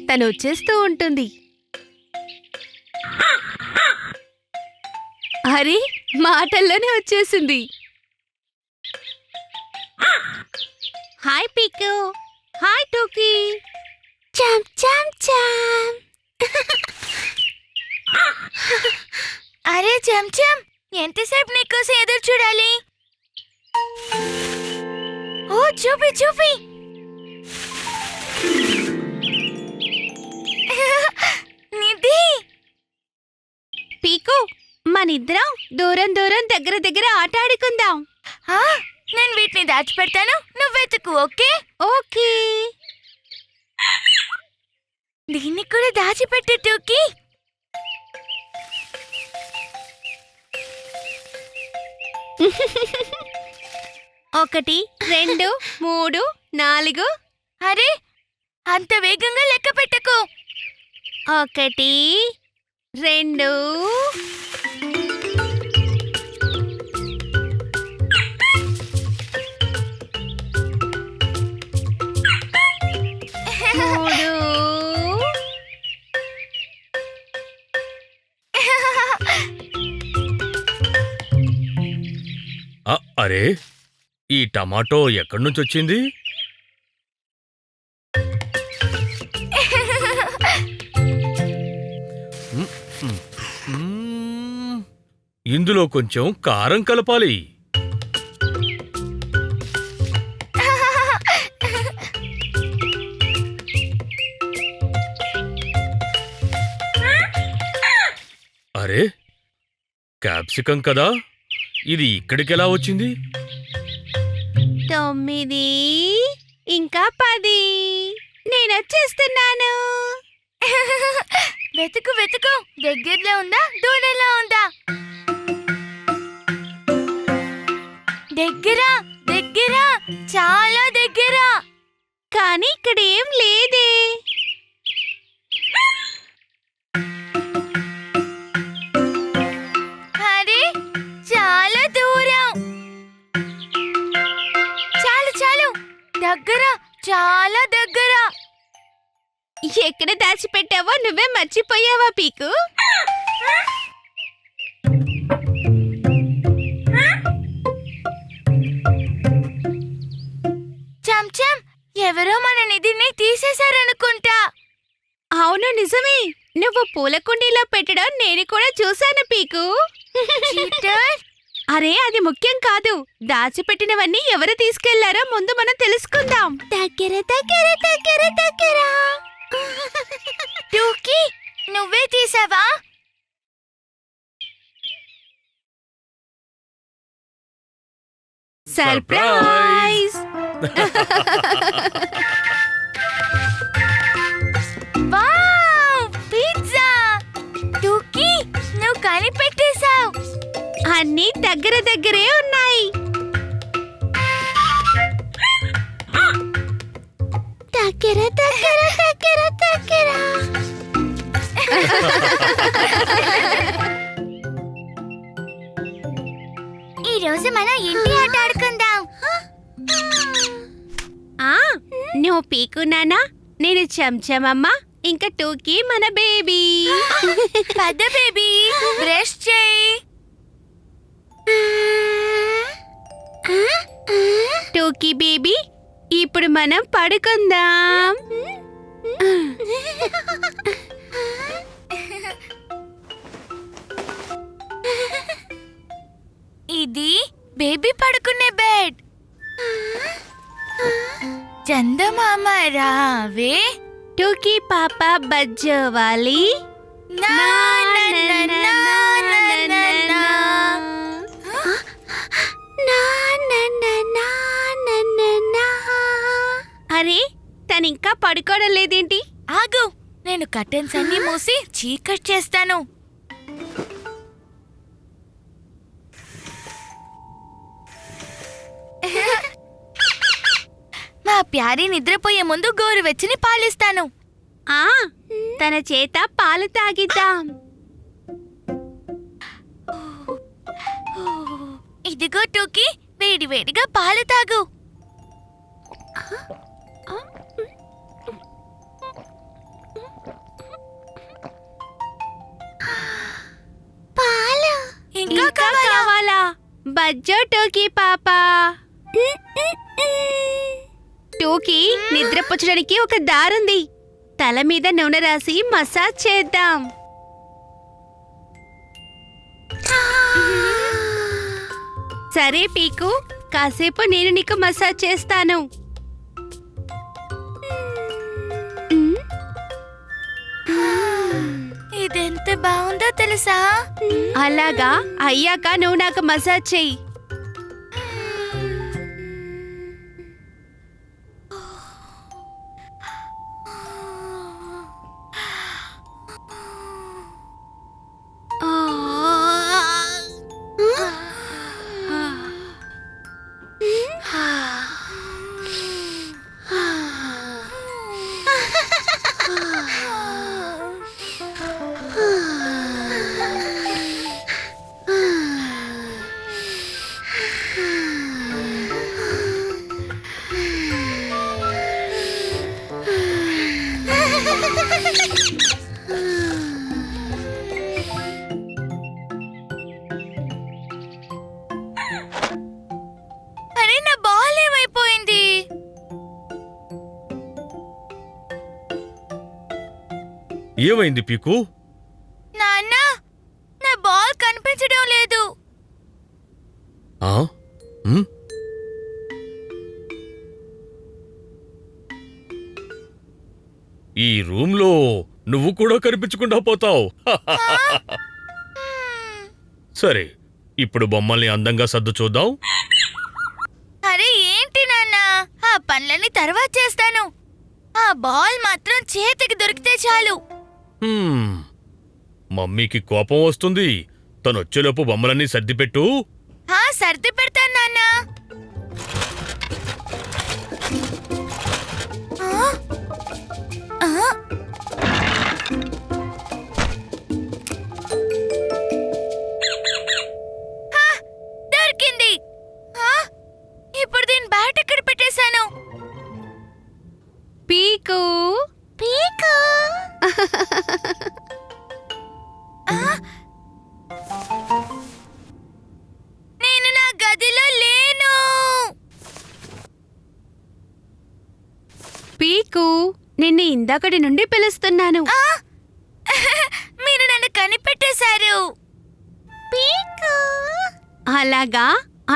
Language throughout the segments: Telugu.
తను వచ్చేస్తూ ఉంటుంది. అరే, మాటల్లోనే వచ్చేసింది. హాయ్ పీకు, హాయ్ టోకీ. చామ్ చామ్ చామ్. అరే చెంచం, ఎంతసేపు నీకోసం ఎదురు చూడాలి? ఓ చూపి చూపి. నిధి, పీకు, మనిద్దరం దూరం దూరం దగ్గర దగ్గర ఆట ఆడుకుందాం. నేను వీటిని దాచిపెడతాను, నువ్వు వెతుకు. Okay okay. దీన్ని కూడా దాచిపెట్టు టోకీ. ఒకటి, 2, 3, 4. అరే, అంత వేగంగా లెక్క పెట్టకు. 1, 2. అరే, ఈ టమాటో ఎక్కడి నుంచి వచ్చింది? ఇందులో కొంచెం కారం కలపాలి. అరే, క్యాప్సికం కదా, ఇది ఇక్కడికెలా వచ్చింది? 9, ఇంకా 10. నేనొచ్చేస్తున్నాను. వెతుకు వెతుకు, దగ్గరలో ఉందా దూరంలో ఉందా? దగ్గర దగ్గర, చాలా దగ్గర. కానీ ఇక్కడ ఏం లేదే. అరే, చాలా దూరం. చాలు చాలు, దగ్గర, చాలా దగ్గర. ఎక్కడ దాచిపెట్టావో నువ్వే మర్చిపోయావా పీకు? చెంచం, ఎవరో మన నిధిని తీసేశారనుకుంటా. అవును, నిజమే. నువ్వు పూల కుండీలో పెట్టడం నేను కూడా చూశాను పీకు. చీటర్. అరే, అది ముఖ్యం కాదు. దాచిపెట్టినవన్నీ ఎవరు తీసుకెళ్లారో ముందు మనం తెలుసుకుందాం. దగ్గర దగ్గర దగ్గర దగ్గర. టోకీ, నువ్వే తీసావా? సర్ప్రైజ్! Wow, pizza! టోకీ, నువ్వు కనిపెట్టేశావు. అన్నీ దగ్గర దగ్గరే ఉన్నాయి. దగ్గర దగ్గర దగ్గర దగ్గర. ఈ రోజు మనం ఇంటి ఆట ఆడుకుందాం. నువ్వు పీకు నానా, నేను చెంచమమ్మ, ఇంకా టోకీ మన బేబీ. పద బేబీ, బ్రష్ చేయి. టోకీ బేబీ, ఇప్పుడు మనం పడుకుందాం. ఇది బేబీ పడుకునే బెడ్. చందమామ రావే, టోకీ పాప బజ్జోవాలి. నా నా నా నా నా నా నా. అరే, తనింకా పడుకోవడం లేదేంటి? ఆగు, నేను కర్టెన్స్ అన్ని మూసి చీకట్ చేస్తాను. మా ప్యారీ నిద్రపోయే ముందు గోరువెచ్చని పాలిస్తాను. తన చేత పాలు తాగిద్దాం. ఇదిగో టోకీ, వేడి వేడిగా పాలు తాగు. ఇంకా కావాలా బజ్జో టోకీ పాపా. టోకీ నిద్రపుచ్చడానికి ఒక దారుంది. తల మీద నూనె రాసి మసాజ్ చేద్దాం. సరే పీకు, కాసేపు నేను నీకు మసాజ్ చేస్తాను. ఇదెంత బాగుందో తెలుసా? అలాగా, అయ్యాక నువ్వు నాకు మసాజ్ చెయ్యి. అరే, నా బాల్ ఏమైపోయింది? ఏమైంది పీకు? నాన్న, నా బాల్ కనిపించడం లేదు. ఆ? ఉమ్? ఈ రూమ్లో నువ్వు కూడా కనిపించకుండా పోతావు. సరే, ఇప్పుడు బొమ్మల్ని అందంగా సర్దు చూద్దాం. అరే ఏంటి నాన్న, ఆ పనులన్నీ తర్వాత చేస్తాను. ఆ బాల్ మాత్రం చేతికి దొరికితే చాలు. హ్మ్. మమ్మీకి కోపం వస్తుంది. తనొచ్చేలోపు బొమ్మలన్నీ సర్దిపెట్టు. సర్ది పెడతాను నాన్న. ఆ? ఆ? దొరికింది. ఇప్పుడు దీని బ్యాట్ ఎక్కడ పెట్టేశాను? పీకు పీకు. నేను నా గదిలో లేను. పీకు, నిన్ను ఇందాకటి నుండి పిలుస్తున్నాను. మీరు నన్ను కనిపెట్టేశారు. పీకు. అలాగా,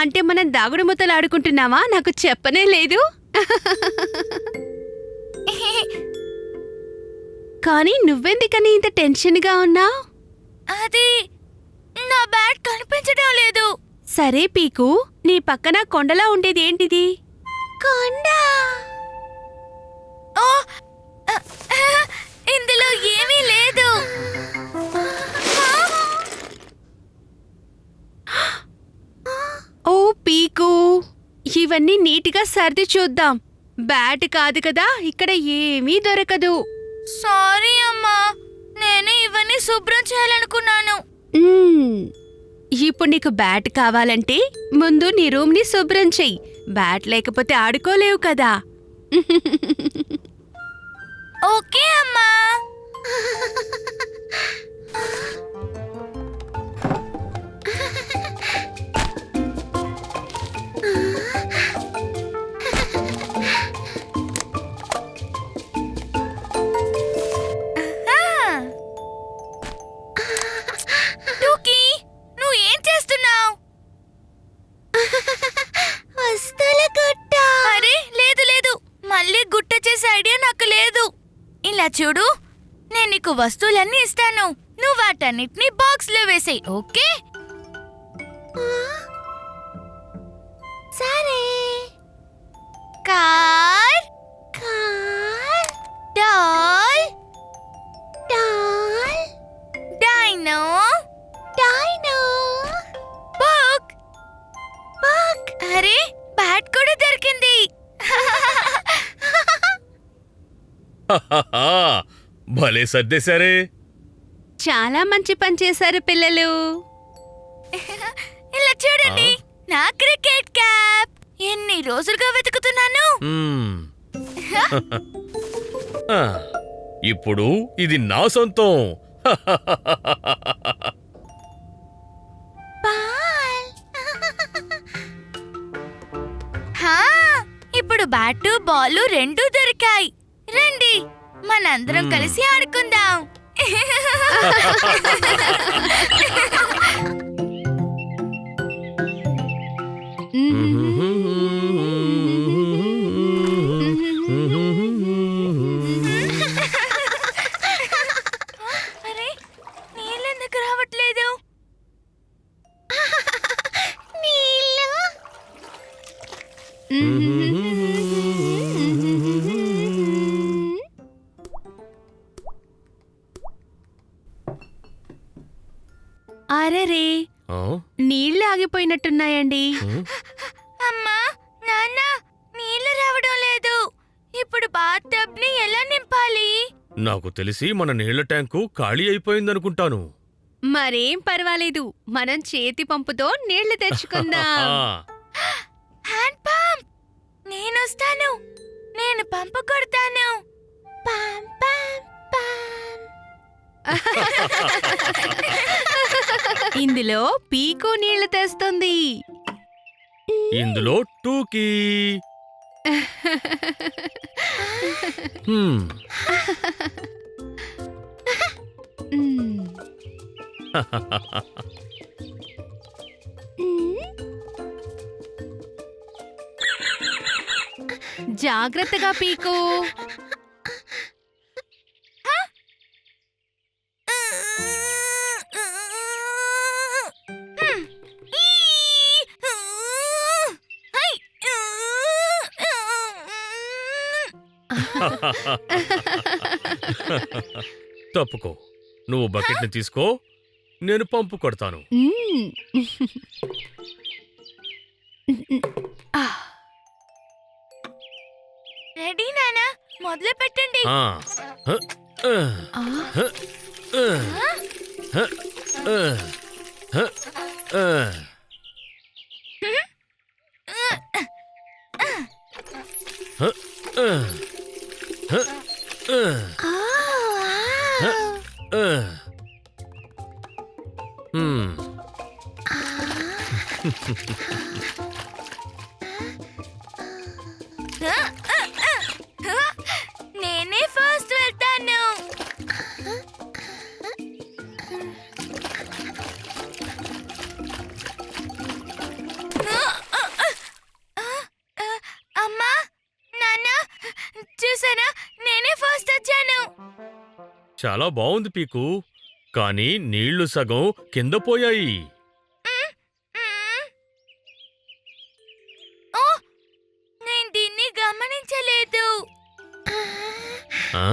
అంటే మనం దాగుడు ముద్దలు ఆడుకుంటున్నావా? నాకు చెప్పనే లేదు. కానీ నువ్వెందుకని ఇంత టెన్షన్గా ఉన్నావు? అది నా బ్యాట్ కనిపించడం లేదు. సరే పీకు, నీ పక్కన కొండలా ఉండేది ఏంటిది? కొండ. ఓ, ఇందులో ఏమీ లేదు. ఓ పీకు, ఇవన్నీ నీటిగా సర్ది చూద్దాం. బ్యాట్ కాదు కదా, ఇక్కడ ఏమీ దొరకదు. సారీ అమ్మా, నేను ఇవన్నీ శుభ్రం చేయాలనుకున్నాను. ఇప్పుడు నీకు బ్యాట్ కావాలంటే ముందు నీ రూమ్ని శుభ్రం చెయ్యి. బ్యాట్ లేకపోతే ఆడుకోలేవు కదా. ఓకే అమ్మా. టూకీ, నువ్వు ఏం చేస్తున్నావు? వస్తువుల గుట్ట. అరే లేదు లేదు, మళ్ళీ గుట్ట చేసే ఐడియా నాకు లేదు. ఇలా చూడు, నేను నీకు వస్తువులన్నీ ఇస్తాను. నువ్వు వాటన్నిటిని బాక్స్ లో వేసేయ్, ఓకే? సరే. Car, car, doll, doll, dino, dino, book, book. అరే, బ్యాట్ కూడా దొరికింది. భలే సర్దేశారే. చాలా మంచి పని చేశారు పిల్లలు. ఇలా చూడండి, నా క్రికెట్ క్యాప్. ఎన్ని రోజులుగా వెతుకుతున్నాను. మ్మ్. ఆ, ఇప్పుడు ఇది నా సొంతం. అందరం కలిసి ఆడుకుందాం. అరే, నీళ్ళెందుకు రావట్లేదు? అరెరే, ఆ? నీళ్లు ఆగిపోయినట్టున్నాయండి. అమ్మా, నాన్న, నీళ్లు రావడం లేదు. ఇప్పుడు బాత్ టబ్ ని ఎలా నింపాలి? నాకు తెలిసి మన నీళ్ల ట్యాంకు ఖాళీ అయిపోయిందనుకుంటాను. మరేం పర్వాలేదు, మనం చేతి పంపుతో నీళ్లు తెచ్చుకుందాం. Hand pump! నేనొస్తాను. నేను పంపు కొడతాను. పాం, పాం, పాం. ఇందులో పీకు నీళ్లు తెస్తుంది. ఇందులో టూకీ. హ్మ్. మ్మ్. జాగ్రత్తగా పీకు. తప్పుకో. నువ్వు బకెట్ని తీసుకో, నేను పంపు కొడతాను. మ్మ్. ఆ, రెడీ నానా, మొదలు పెట్టండి. ఆ. హ, ఆ, ఆ, హ, ఆ, హ, ఆ, హ, ఆ. హ, ఆ, హ, ఆ, హ, ఆ. హ్మ్. నేనే ఫస్ట్ వెళ్తాను. అమ్మా, నాన్న, చూసారా, నేనే ఫస్ట్ వచ్చాను. చాలా బాగుంది పీకు, కానీ నీళ్లు సగం కింద పోయాయి. ఓ, నేను దీన్ని గమనించలేదు. ఆ?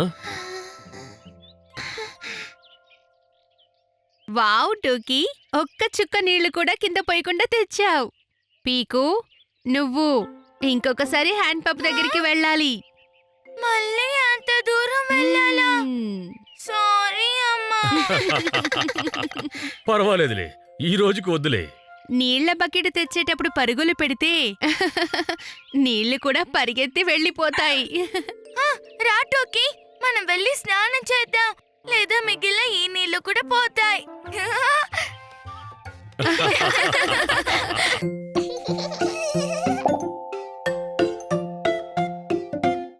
వావ్ టూకీ, ఒక్క చుక్క నీళ్లు కూడా కింద పోయకుండా తెచ్చావు. పీకు, నువ్వు ఇంకొకసారి హ్యాండ్ పంప్ దగ్గరికి వెళ్ళాలి. మళ్ళీ అంత దూరం వెళ్ళాలా? మ్మ్. సారీ అమ్మా. పర్వాలేదులే, ఈ రోజుకి వద్దులే. నీళ్ల బకెట్ తెచ్చేటప్పుడు పరుగులు పెడితే నీళ్లు కూడా పరిగెత్తి వెళ్ళిపోతాయి. రా టోకీ, మనం వెళ్ళి స్నానం చేద్దాం. లేదా మిగిలిన ఈ నీళ్లు కూడా పోతాయి.